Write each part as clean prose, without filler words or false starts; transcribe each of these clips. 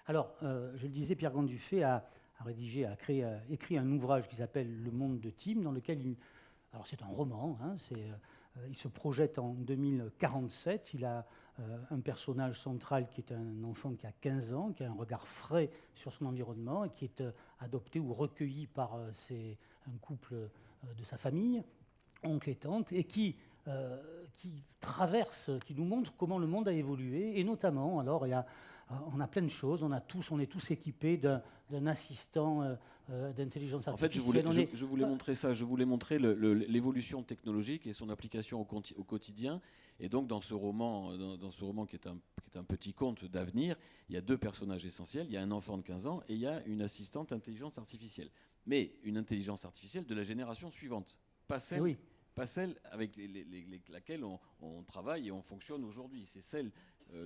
Alors, je le disais, Pierre Gand-Dufay a écrit un ouvrage qui s'appelle Le monde de Tim, dans lequel alors c'est un roman, hein, il se projette en 2047. Il a un personnage central qui est un enfant qui a 15 ans, qui a un regard frais sur son environnement et qui est adopté ou recueilli par un couple de sa famille, oncle et tante, et qui nous montre comment le monde a évolué. Et notamment, alors, on a plein de choses. On est tous équipés d'un assistant d'intelligence En fait, artificielle. je voulais montrer ça. Je voulais montrer l'évolution technologique et son application au quotidien. Et donc, dans ce roman qui est un petit conte d'avenir, il y a deux personnages essentiels. Il y a un enfant de 15 ans et il y a une assistante intelligence artificielle. Mais une intelligence artificielle de la génération suivante, pas celle, Oui. pas celle avec laquelle on travaille et on fonctionne aujourd'hui. C'est celle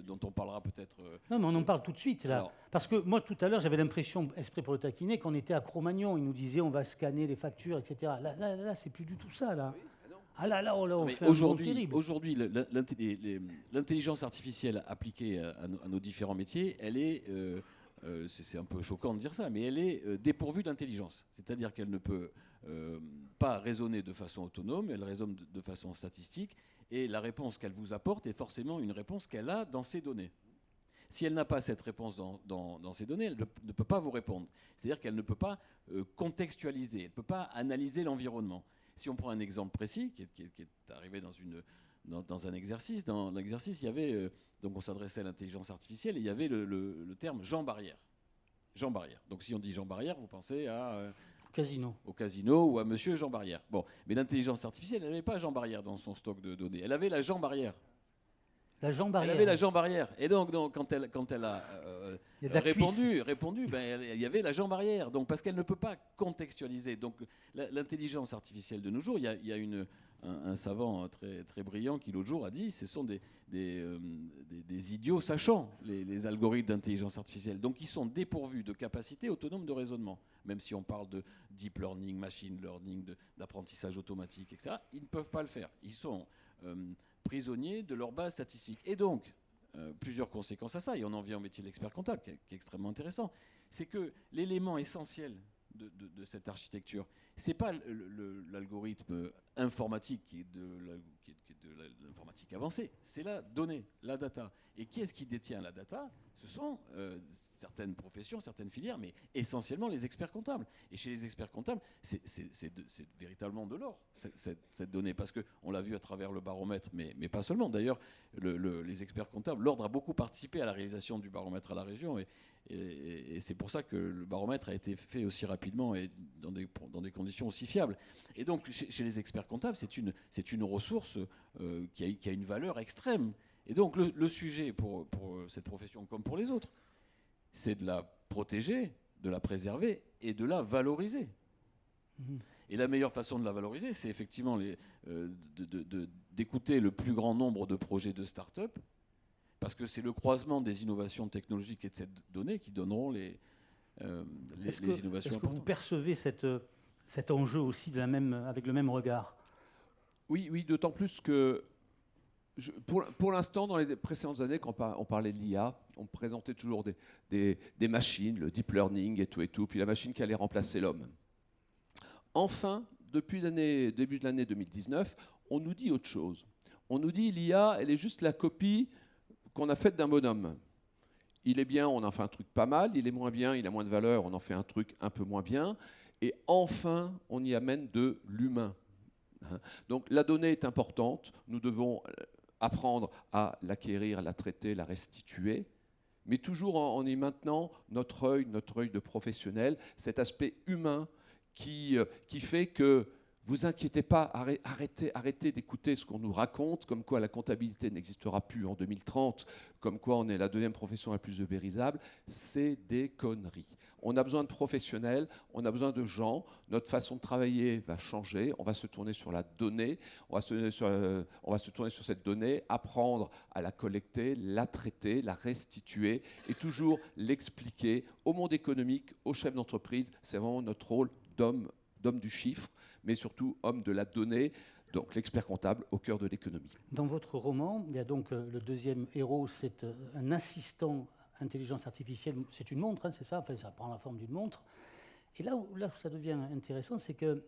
dont on parlera peut-être. Non, mais on en parle tout de suite, là. Alors, parce que moi, tout à l'heure, j'avais l'impression, esprit pour le taquiner, qu'on était à Cro-Magnon. Il nous disait, on va scanner les factures, etc. Là, c'est plus du tout ça, là. Oui, ah non. Ah là, on mais fait un bond terrible. aujourd'hui, l'intelligence artificielle appliquée à nos différents métiers, elle est, c'est un peu choquant de dire ça, mais elle est dépourvue d'intelligence. C'est-à-dire qu'elle ne peut pas raisonner de façon autonome, elle raisonne de façon statistique, et la réponse qu'elle vous apporte est forcément une réponse qu'elle a dans ses données. Si elle n'a pas cette réponse dans ses données, elle ne peut pas vous répondre. C'est-à-dire qu'elle ne peut pas contextualiser, elle ne peut pas analyser l'environnement. Si on prend un exemple précis, qui est arrivé dans un exercice, dans l'exercice, il y avait, donc on s'adressait à l'intelligence artificielle, et il y avait le terme Jean Barrière. Jean Barrière. Donc si on dit Jean Barrière, vous pensez au casino ou à Monsieur Jean Barrière. Bon, mais l'intelligence artificielle, elle n'avait pas Jean Barrière dans son stock de données. Elle avait la Jean Barrière. La jambe arrière. Elle avait la jambe arrière. Et donc quand elle a répondu, ben, il y avait la jambe arrière. Donc, parce qu'elle ne peut pas contextualiser. Donc, l'intelligence artificielle de nos jours, il y a un savant très, très brillant qui, l'autre jour, a dit ce sont des idiots sachants, les algorithmes d'intelligence artificielle. Donc, ils sont dépourvus de capacités autonomes de raisonnement. Même si on parle de deep learning, machine learning, d'apprentissage automatique, etc., ils ne peuvent pas le faire. Ils sont prisonniers de leur base statistique. Et donc, plusieurs conséquences à ça, et on en vient au métier de l'expert comptable, qui est extrêmement intéressant, c'est que l'élément essentiel de cette architecture, c'est pas l'algorithme informatique qui est de l'informatique avancée, c'est la donnée, la data. Et qui est-ce qui détient la data? Ce sont certaines professions, certaines filières, mais essentiellement les experts comptables. Et chez les experts comptables, c'est véritablement de l'or, cette donnée, parce qu'on l'a vu à travers le baromètre, mais pas seulement. D'ailleurs, les experts comptables, l'ordre a beaucoup participé à la réalisation du baromètre à la région, et c'est pour ça que le baromètre a été fait aussi rapidement et dans des conditions aussi fiables. Et donc, chez les experts comptables, c'est une ressource qui a une valeur extrême. Et donc, le sujet pour cette profession, comme pour les autres, c'est de la protéger, de la préserver et de la valoriser. Et la meilleure façon de la valoriser, c'est effectivement d'écouter le plus grand nombre de projets de start-up, parce que c'est le croisement des innovations technologiques et de cette donnée qui donneront les innovations importantes. Est-ce que vous percevez cet enjeu aussi avec le même regard? Oui, d'autant plus que pour l'instant, dans les précédentes années, quand on parlait de l'IA, on présentait toujours des machines, le deep learning et tout, puis la machine qui allait remplacer l'homme. Enfin, depuis début de l'année 2019, on nous dit autre chose. On nous dit l'IA, elle est juste la copie qu'on a faite d'un bonhomme. Il est bien, on en fait un truc pas mal. Il est moins bien, il a moins de valeur, on en fait un truc un peu moins bien. Et enfin, on y amène de l'humain. Donc la donnée est importante. Nous devons apprendre à l'acquérir, la traiter, la restituer, mais toujours en y maintenant notre œil de professionnel, cet aspect humain qui fait que vous inquiétez pas, arrêtez d'écouter ce qu'on nous raconte, comme quoi la comptabilité n'existera plus en 2030, comme quoi on est la deuxième profession la plus ubérisable. C'est des conneries. On a besoin de professionnels, on a besoin de gens. Notre façon de travailler va changer. On va se tourner sur la donnée, on va se tourner sur cette donnée, apprendre à la collecter, la traiter, la restituer et toujours l'expliquer au monde économique, aux chefs d'entreprise. C'est vraiment notre rôle d'homme du chiffre, mais surtout homme de la donnée, donc l'expert comptable au cœur de l'économie. Dans votre roman, il y a donc le deuxième héros, c'est un assistant intelligence artificielle, c'est une montre, hein, c'est ça, enfin, ça prend la forme d'une montre. Et là où ça devient intéressant, c'est qu'elle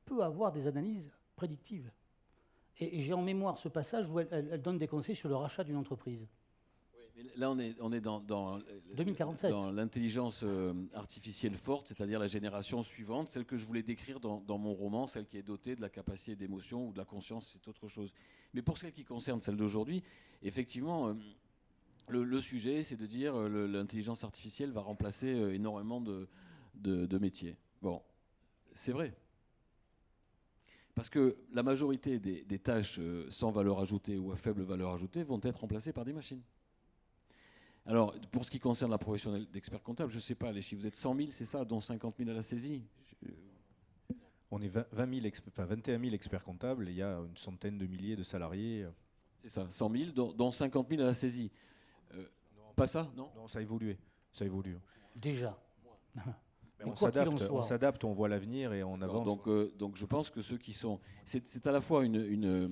peut avoir des analyses prédictives. Et j'ai en mémoire ce passage où elle donne des conseils sur le rachat d'une entreprise. Oui, mais là, on est dans 2047. Dans l'intelligence artificielle forte, c'est-à-dire la génération suivante, celle que je voulais décrire dans mon roman, celle qui est dotée de la capacité d'émotion ou de la conscience, c'est autre chose. Mais pour celle qui concerne celle d'aujourd'hui, effectivement, le sujet, c'est de dire l'intelligence artificielle va remplacer énormément de métiers. Bon, c'est vrai. Parce que la majorité des tâches sans valeur ajoutée ou à faible valeur ajoutée vont être remplacées par des machines. Alors, pour ce qui concerne la profession d'expert comptable, je ne sais pas, les chiffres, vous êtes 100 000, c'est ça, dont 50 000 à la saisie? On est 21 000 experts comptables, et il y a une centaine de milliers de salariés. C'est ça, 100 000, dont 50 000 à la saisie. Pas ça, non? Non, ça a évolué. Ça évolue. Déjà. On s'adapte, on voit l'avenir et on avance. Donc je pense que ceux qui sont... C'est à la fois une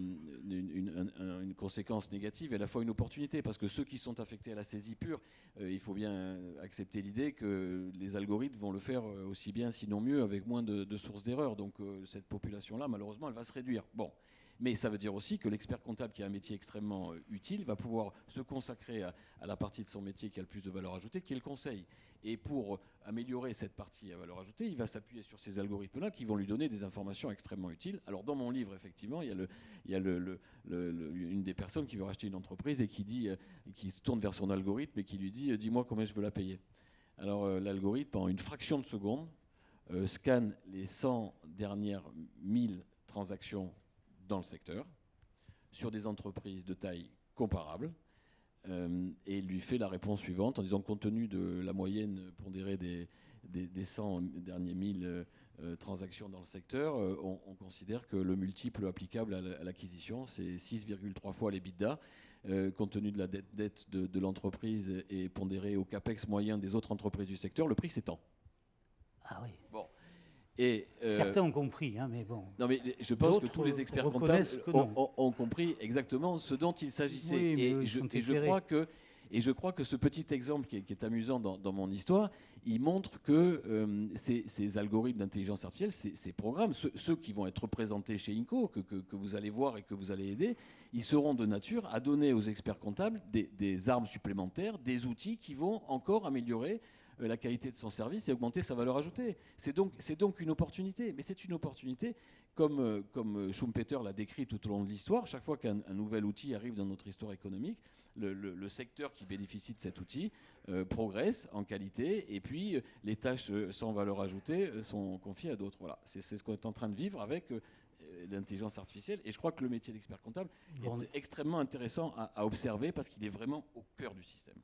conséquence négative et à la fois une opportunité, parce que ceux qui sont affectés à la saisie pure, il faut bien accepter l'idée que les algorithmes vont le faire aussi bien, sinon mieux, avec moins de sources d'erreur. Donc cette population-là, malheureusement, elle va se réduire. Bon. Mais ça veut dire aussi que l'expert comptable, qui a un métier extrêmement utile, va pouvoir se consacrer à la partie de son métier qui a le plus de valeur ajoutée, qui est le conseil. Et pour améliorer cette partie à valeur ajoutée, il va s'appuyer sur ces algorithmes-là qui vont lui donner des informations extrêmement utiles. Alors dans mon livre, effectivement, il y a une des personnes qui veut racheter une entreprise et qui se tourne vers son algorithme et qui lui dit « Dis-moi combien je veux la payer ». Alors l'algorithme, en une fraction de seconde, scanne les 100 dernières 1000 transactions dans le secteur, sur des entreprises de taille comparable, et lui fait la réponse suivante en disant, compte tenu de la moyenne pondérée des 100 derniers 1000 transactions dans le secteur, on considère que le multiple applicable à l'acquisition, c'est 6,3 fois l'EBITDA. Compte tenu de la dette de l'entreprise et pondérée au capex moyen des autres entreprises du secteur, le prix c'est tant. Ah oui. Bon. Certains ont compris, hein, mais bon. Non, mais je pense que tous les experts comptables ont compris exactement ce dont il s'agissait. Oui, Je crois que ce petit exemple qui est amusant dans mon histoire, il montre que ces algorithmes d'intelligence artificielle, ces programmes, ceux qui vont être représentés chez Inco, que vous allez voir et que vous allez aider, ils seront de nature à donner aux experts comptables des armes supplémentaires, des outils qui vont encore améliorer la qualité de son service et augmenter sa valeur ajoutée. C'est donc une opportunité. Mais c'est une opportunité, comme Schumpeter l'a décrit tout au long de l'histoire. Chaque fois qu'un nouvel outil arrive dans notre histoire économique, le secteur qui bénéficie de cet outil progresse en qualité, et puis les tâches sans valeur ajoutée sont confiées à d'autres. Voilà. C'est ce qu'on est en train de vivre avec l'intelligence artificielle. Et je crois que le métier d'expert comptable est extrêmement intéressant à observer parce qu'il est vraiment au cœur du système.